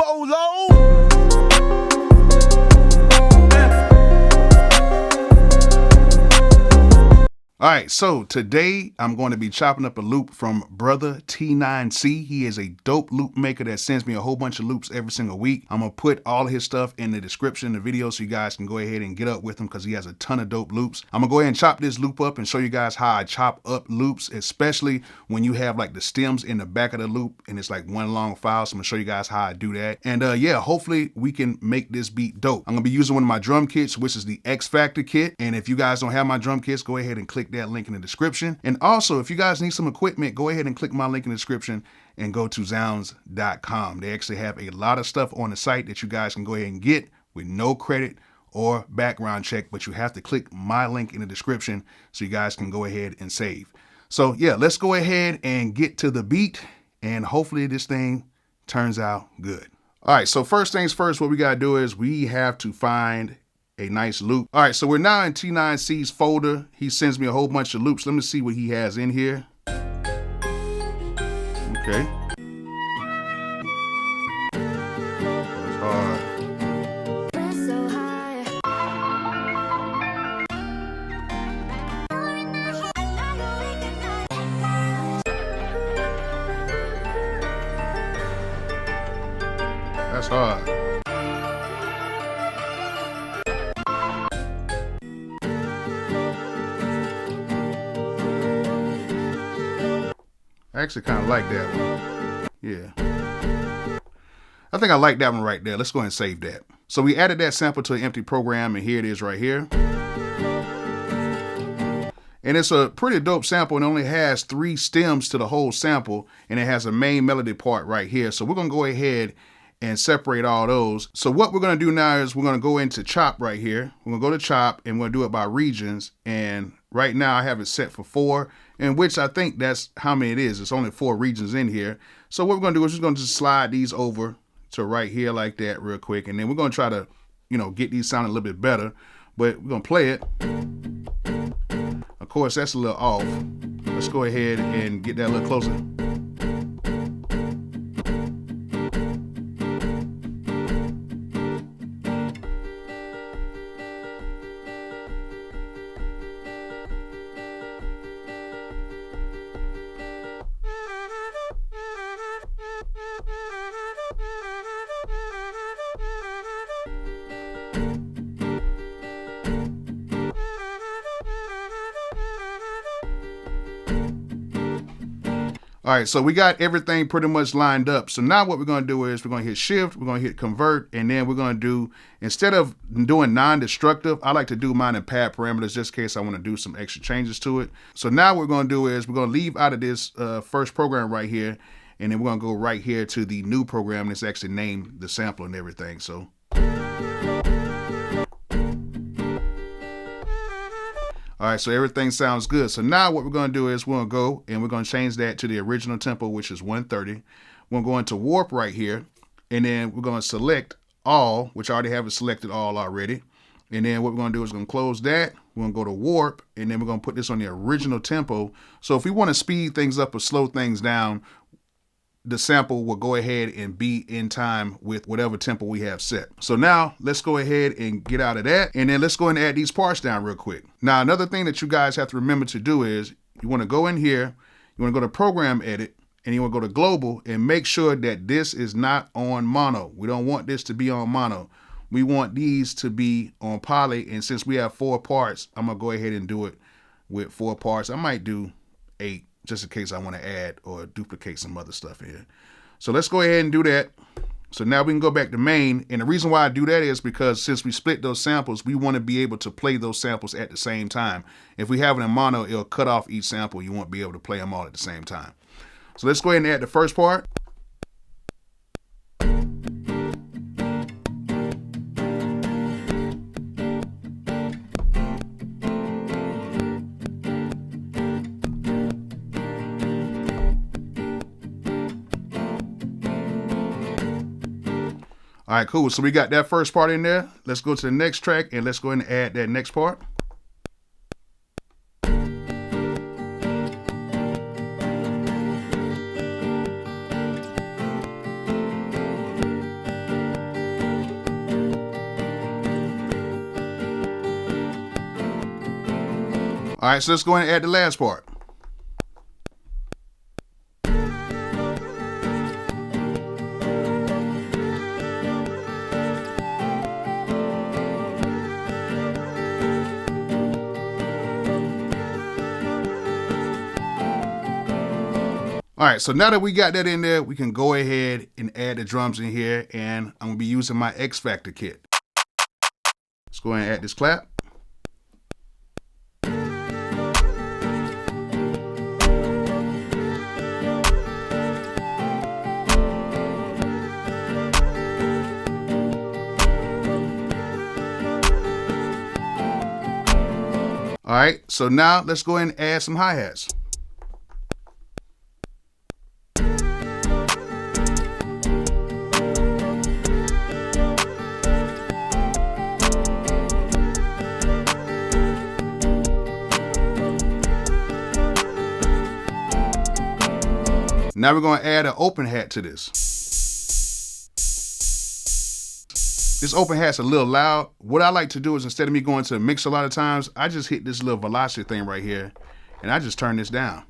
Bolo. Alright, so today I'm going to be chopping up a loop from brother T9C. He is a dope loop maker that sends me a whole bunch of loops every single week. I'm going to put all of his stuff in the description of the video so you guys can go ahead and get up with him because he has a ton of dope loops. I'm going to go ahead and chop this loop up and show you guys how I chop up loops, especially when you have like the stems in the back of the loop and it's like one long file. So I'm going to show you guys how I do that. And yeah, hopefully we can make this beat dope. I'm going to be using one of my drum kits, which is the X Factor kit. And if you guys don't have my drum kits, go ahead and click that link in the description. And also, if you guys need some equipment, go ahead and click my link in the description and go to zounds.com. They actually have a lot of stuff on the site that you guys can go ahead and get with no credit or background check, but you have to click my link in the description so you guys can go ahead and save. So yeah, let's go ahead and get to the beat and hopefully this thing turns out good. All right, so first things first, what we gotta do is we have to find a nice loop. All right, so we're now in T9C's folder. He sends me a whole bunch of loops. Let me see what he has in here. Okay. That's hard. That's hard. I actually kind of like that one. Yeah. I think I like that one right there. Let's go ahead and save that. So we added that sample to an empty program and here it is right here. And it's a pretty dope sample and only has 3 stems to the whole sample and it has a main melody part right here. So we're going to go ahead and separate all those. So what we're going to do now is we're going to go into chop right here. We're going to go to chop and we're going to do it by regions. And right now I have it set for 4, in which I think that's how many it is. It's only 4 regions in here. So what we're going to do is we're going to just slide these over to right here like that real quick. And then we're going to try to, you know, get these sounding a little bit better, but we're going to play it. Of course, that's a little off. Let's go ahead and get that a little closer. All right, so we got everything pretty much lined up. So now what we're going to do is we're going to hit shift, we're going to hit convert, and then we're going to do, instead of doing non-destructive, I like to do mine in pad parameters just in case I want to do some extra changes to it. So now what we're going to do is we're going to leave out of this first program right here, and then we're going to go right here to the new program that's actually named the sample and everything. So all right, so everything sounds good. So now what we're going to do is we're going to go and we're going to change that to the original tempo, which is 130. We're going to warp right here, and then we're going to select all, which I already have it selected all already. And then what we're going to do is we're going to close that. We're going to go to warp, and then we're going to put this on the original tempo. So if we want to speed things up or slow things down, the sample will go ahead and be in time with whatever tempo we have set. So now let's go ahead and get out of that. And then let's go and add these parts down real quick. Now, another thing that you guys have to remember to do is you want to go in here, you want to go to program edit, and you want to go to global and make sure that this is not on mono. We don't want this to be on mono. We want these to be on poly. And since we have 4 parts, I'm going to go ahead and do it with 4 parts. I might do 8. Just in case I want to add or duplicate some other stuff here. So let's go ahead and do that. So now we can go back to main. And the reason why I do that is because since we split those samples, we want to be able to play those samples at the same time. If we have it in mono, it'll cut off each sample. You won't be able to play them all at the same time. So let's go ahead and add the first part. All right, cool. So we got that first part in there. Let's go to the next track and let's go ahead and add that next part. All right, so let's go ahead and add the last part. All right, so now that we got that in there, we can go ahead and add the drums in here, and I'm gonna be using my X Factor kit. Let's go ahead and add this clap. All right, so now let's go ahead and add some hi-hats. Now we're going to add an open hat to this. This open hat's a little loud. What I like to do is, instead of me going to the mix a lot of times, I just hit this little velocity thing right here, and I just turn this down.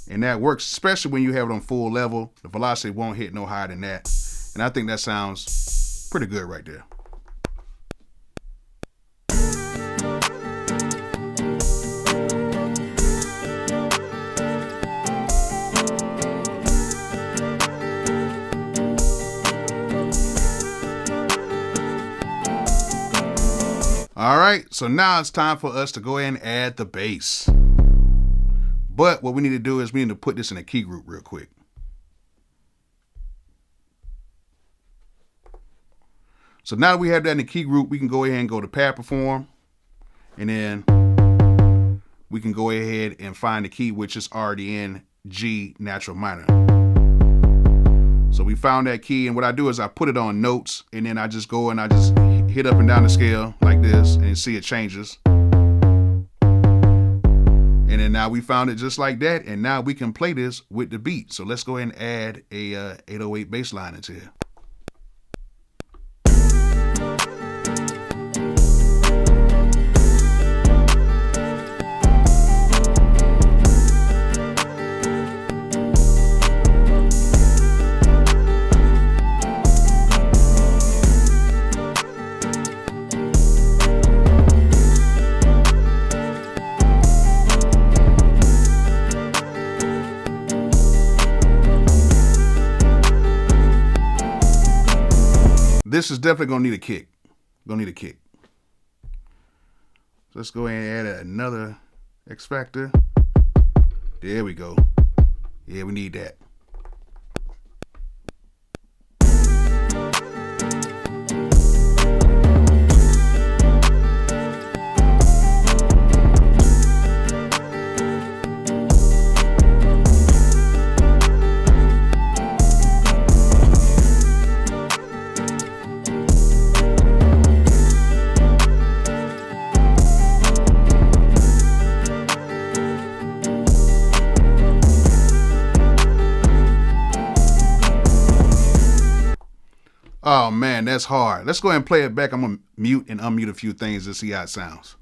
And that works, especially when you have it on full level. The velocity won't hit no higher than that. And I think that sounds pretty good right there. All right, so now it's time for us to go ahead and add the bass. But what we need to do is we need to put this in a key group real quick. So now that we have that in the key group, we can go ahead and go to pad perform, and then we can go ahead and find the key, which is already in G natural minor. So we found that key, and what I do is I put it on notes, and then I just go and I just hit up and down the scale like this, and see it changes. And then now we found it just like that, and now we can play this with the beat. So let's go ahead and add a 808 bass line into here. This is definitely gonna need a kick. Gonna need a kick. So let's go ahead and add another X Factor. There we go. Yeah, we need that. Oh man, that's hard. Let's go ahead and play it back. I'm gonna mute and unmute a few things to see how it sounds.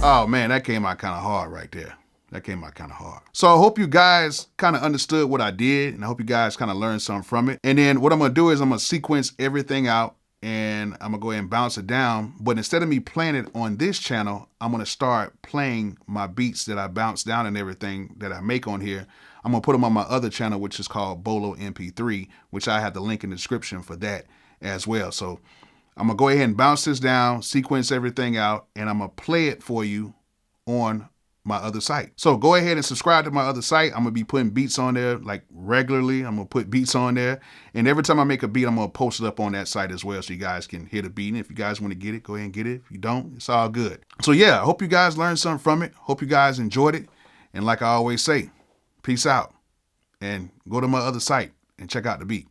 Oh man, that came out kind of hard right there. That came out kind of hard. So I hope you guys kind of understood what I did, and I hope you guys kind of learned something from it. And then what I'm gonna do is I'm gonna sequence everything out, and I'm gonna go ahead and bounce it down. But instead of me playing it on this channel, I'm gonna start playing my beats that I bounce down and everything that I make on here. I'm gonna put them on my other channel, which is called Bolo MP3, which I have the link in the description for that as well. So I'm going to go ahead and bounce this down, sequence everything out, and I'm going to play it for you on my other site. So go ahead and subscribe to my other site. I'm going to be putting beats on there like regularly. I'm going to put beats on there. And every time I make a beat, I'm going to post it up on that site as well so you guys can hear the beat. And if you guys want to get it, go ahead and get it. If you don't, it's all good. So yeah, I hope you guys learned something from it. Hope you guys enjoyed it. And like I always say, peace out. And go to my other site and check out the beat.